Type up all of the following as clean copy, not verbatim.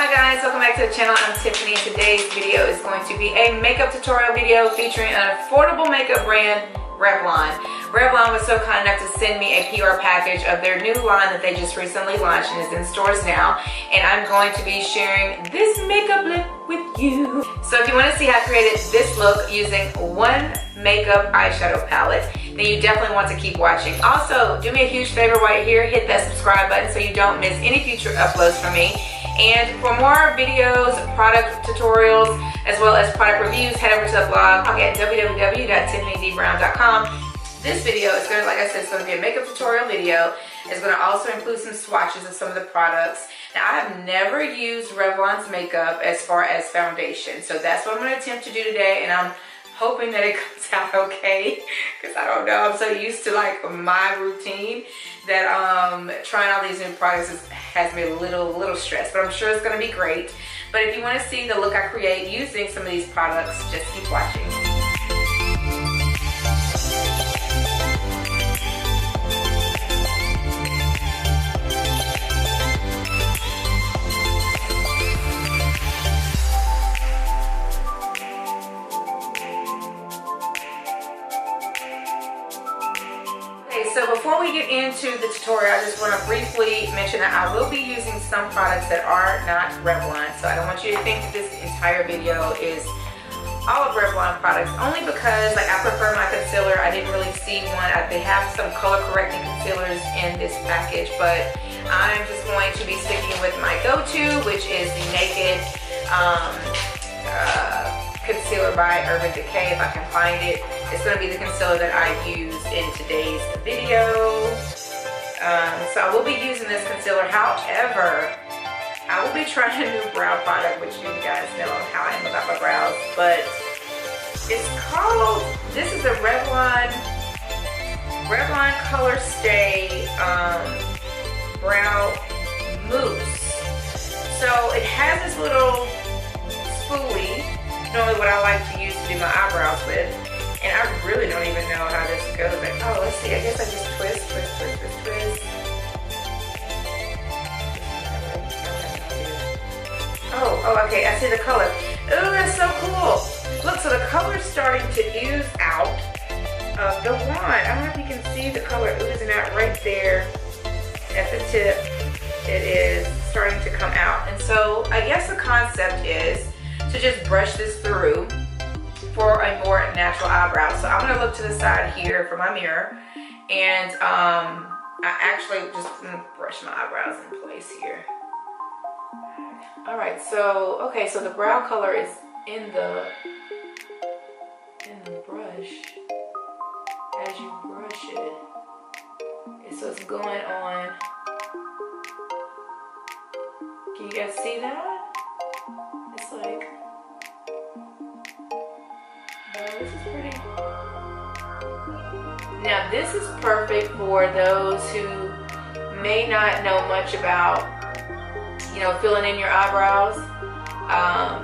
Hi guys, welcome back to the channel. I'm Tiffany. Today's video is going to be a makeup tutorial video featuring an affordable makeup brand, Revlon. Revlon was so kind enough to send me a PR package of their new line that they just recently launched and is in stores now. And I'm going to be sharing this makeup look with you. So if you want to see how I created this look using one makeup eyeshadow palette, then you definitely want to keep watching. Also, do me a huge favor while you're here, hit that subscribe button so you don't miss any future uploads from me. And for more videos, product tutorials, as well as product reviews, head over to the blog at www.tiffanydbrown.com. This video is going to, like I said, it's going to be a makeup tutorial video. It's going to also include some swatches of some of the products. Now, I have never used Revlon's makeup as far as foundation, so that's what I'm going to attempt to do today, and I'm hoping that it comes out okay, because I don't know, I'm so used to like my routine that trying all these new products has me a little stressed, but I'm sure it's going to be great. But if you want to see the look I create using some of these products, just keep watching. So before we get into the tutorial, I just want to briefly mention that I will be using some products that are not Revlon. So I don't want you to think that this entire video is all of Revlon products, only because like I prefer my concealer. I didn't really see one. They have some color correcting concealers in this package, but I'm just going to be sticking with my go-to, which is the Naked concealer by Urban Decay, if I can find it. It's going to be the concealer that I use in today's video. So I will be using this concealer. However, I will be trying a new brow product, which you guys know how I am about my brows. But it's called, this is a Revlon Color Stay Brow Mousse. So it has this little spoolie, normally what I like to use to do my eyebrows with, and I really don't even know how this goes. Like, oh, let's see, I guess I just twist. Oh, okay, I see the color. Ooh, that's so cool. Look, so the color's starting to ooze out of the wand. I don't know if you can see the color oozing out right there at the tip. It is starting to come out. And so I guess the concept is to just brush this through for a more natural eyebrow. So I'm going to look to the side here for my mirror, and I actually just going to brush my eyebrows in place here. Alright, so okay, so the brow color is in the brush as you brush it. And so it's going on. Can you guys see that? It's like, this is pretty. Now this is perfect for those who may not know much about, you know, filling in your eyebrows,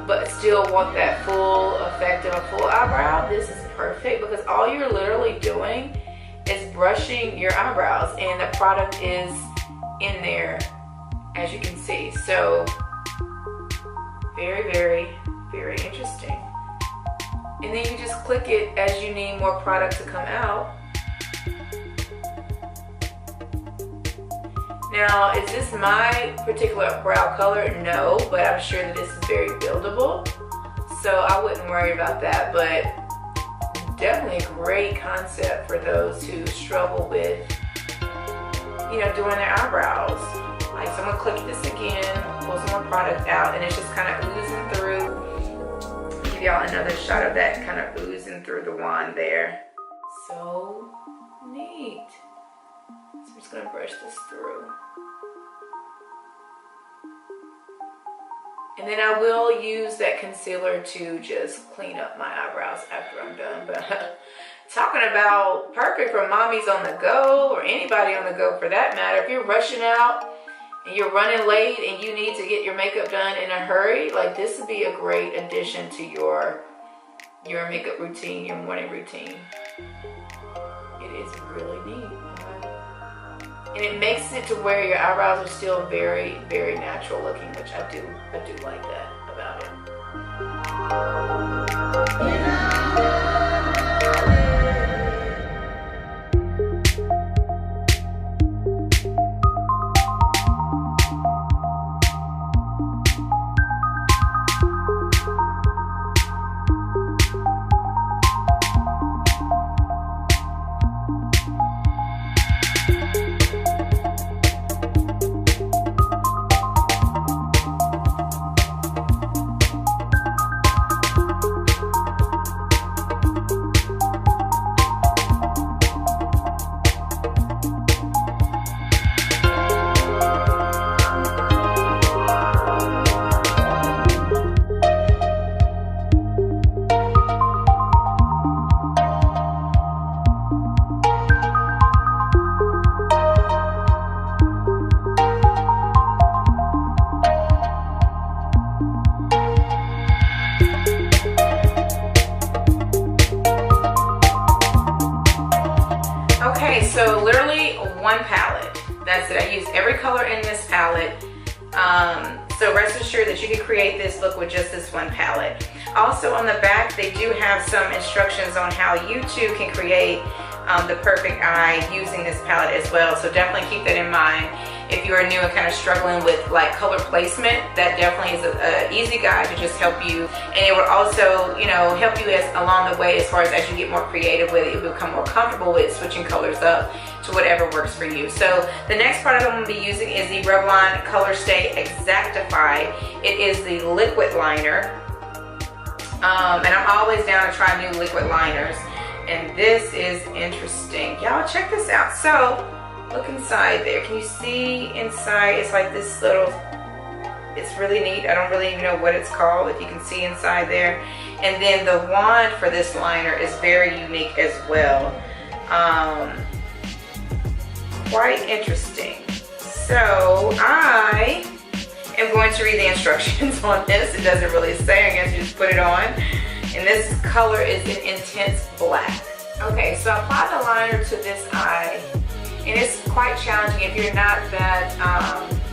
but still want that full effect of a full eyebrow. This is perfect because all you're literally doing is brushing your eyebrows, and the product is in there, as you can see. So very, very, very interesting. And then you just click it as you need more product to come out. Now, is this my particular brow color? No, but I'm sure that this is very buildable, so I wouldn't worry about that. But definitely a great concept for those who struggle with, you know, doing their eyebrows. Like, so I'm gonna click this again, pull some more product out, and it's just kind of oozing through. Give y'all another shot of that kind of oozing through the wand there. So neat. So I'm just gonna brush this through. And then I will use that concealer to just clean up my eyebrows after I'm done. But talking about perfect for mommies on the go, or anybody on the go for that matter. If you're rushing out and you're running late and you need to get your makeup done in a hurry, like, this would be a great addition to your makeup routine, your morning routine. It is really neat. and it makes it to where your eyebrows are still very, very natural looking, which I do like that about it. So literally one palette. That's it. I use every color in this palette. So rest assured that you can create this look with just this one palette. Also on the back, they do have some instructions on how you too can create the perfect eye using this palette as well. So definitely keep that in mind. If you are new and kind of struggling with like color placement, that definitely is an easy guide to just help you. And it will also, you know, help you along the way as far as you get more creative with it, you become more comfortable with switching colors up to whatever works for you. So the next product I'm going to be using is the Revlon Color Stay Exactify. It is the liquid liner. And I'm always down to try new liquid liners. And this is interesting. Y'all check this out. So look inside there. Can you see inside? It's like this little, it's really neat. I don't really even know what it's called, if you can see inside there. And then the wand for this liner is very unique as well. Quite interesting. So I am going to read the instructions on this. It doesn't really say, I guess you just put it on. And this color is an intense black. Okay, so I apply the liner to this eye. And it's quite challenging if you're not that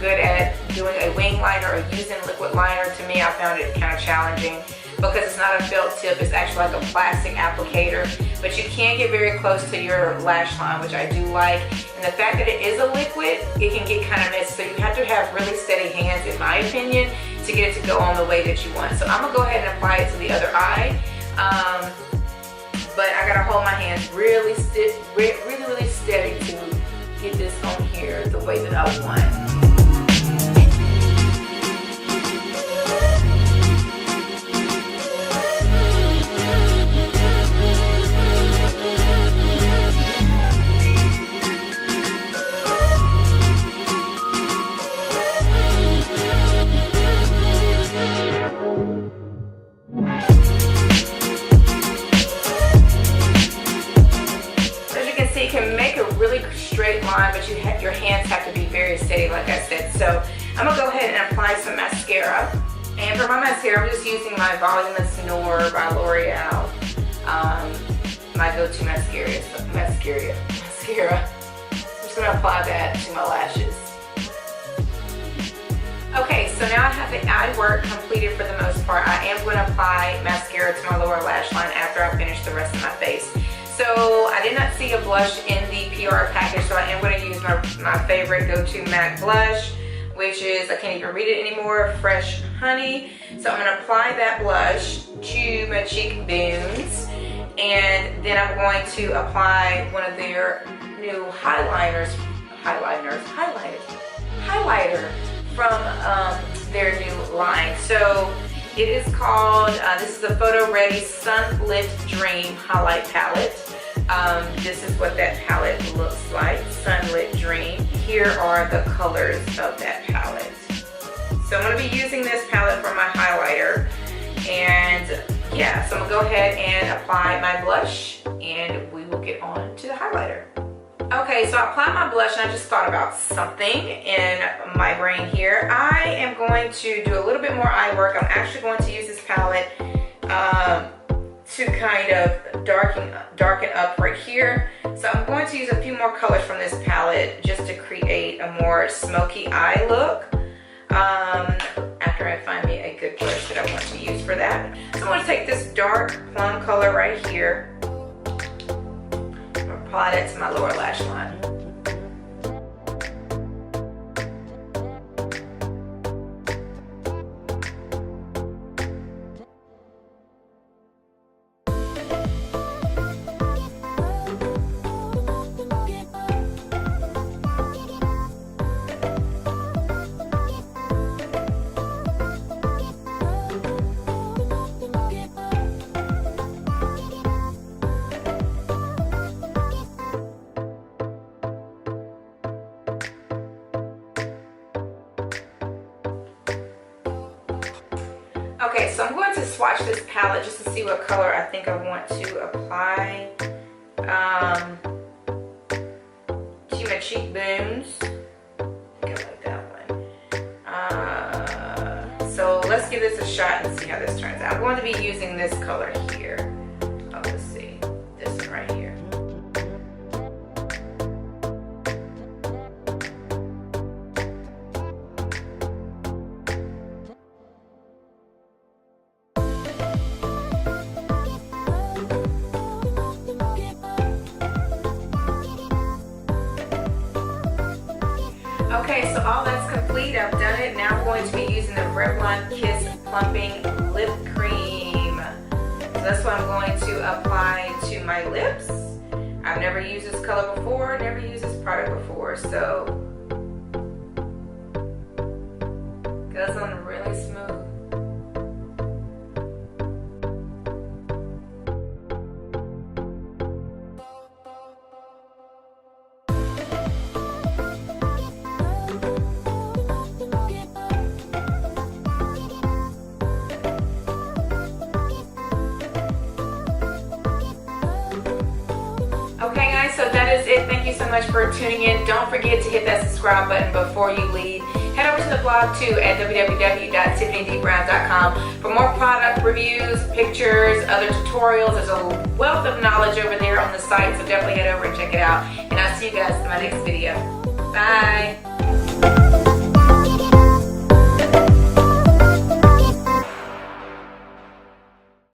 good at doing a wing liner or using liquid liner. To me, I found it kind of challenging because it's not a felt tip, it's actually like a plastic applicator. But you can get very close to your lash line, which I do like. And the fact that it is a liquid, it can get kind of messy. So you have to have really steady hands, in my opinion, to get it to go on the way that you want. So I'm gonna go ahead and apply it to the other eye. But I gotta hold my hands really steady to get this on here the way that I want. You can make a really straight line, but your hands have to be very steady, like I said. So I'm gonna go ahead and apply some mascara. And for my mascara, I'm just using my Voluminous Noir by L'Oreal. My go-to mascara. I'm just gonna apply that to my lashes. Okay, so now I have the eye work completed for the most part. I am going to apply mascara to my lower lash line after I finish the rest of my face. So I did not see a blush in the PR package, so I am going to use my favorite go-to matte blush, which is, I can't even read it anymore, Fresh Honey. So I'm going to apply that blush to my cheekbones, and then I'm going to apply one of their new highlighter from their new line. So it is called, this is the Photo Ready Sunlit Dream Highlight Palette. This is what that palette looks like, Sunlit Dream. Here are the colors of that palette. So I'm going to be using this palette for my highlighter. And yeah, so I'm going to go ahead and apply my blush and we will get on to the highlighter. Okay, so I applied my blush and I just thought about something in my brain here. I am going to do a little bit more eye work. I'm actually going to use this palette to kind of darken up right here. So I'm going to use a few more colors from this palette just to create a more smoky eye look. After I find me a good brush that I want to use for that. So I'm going to take this dark plum color right here, apply that to my lower lash line. Okay, so I'm going to swatch this palette just to see what color I think I want to apply to my cheekbones. I think I like that one. So let's give this a shot and see how this turns out. I'm going to be using this color here. Oh, let's see. This one right here. Okay, so all that's complete. I've done it. Now I'm going to be using the Revlon Kiss Plumping Lip Cream. So that's what I'm going to apply to my lips. I've never used this color before, never used this product before, so it goes on really smooth. Okay guys, so that is it. Thank you so much for tuning in. Don't forget to hit that subscribe button before you leave. Head over to the blog too at www.tiffanydeebrown.com for more product reviews, pictures, other tutorials. There's a wealth of knowledge over there on the site, so definitely head over and check it out. And I'll see you guys in my next video. Bye.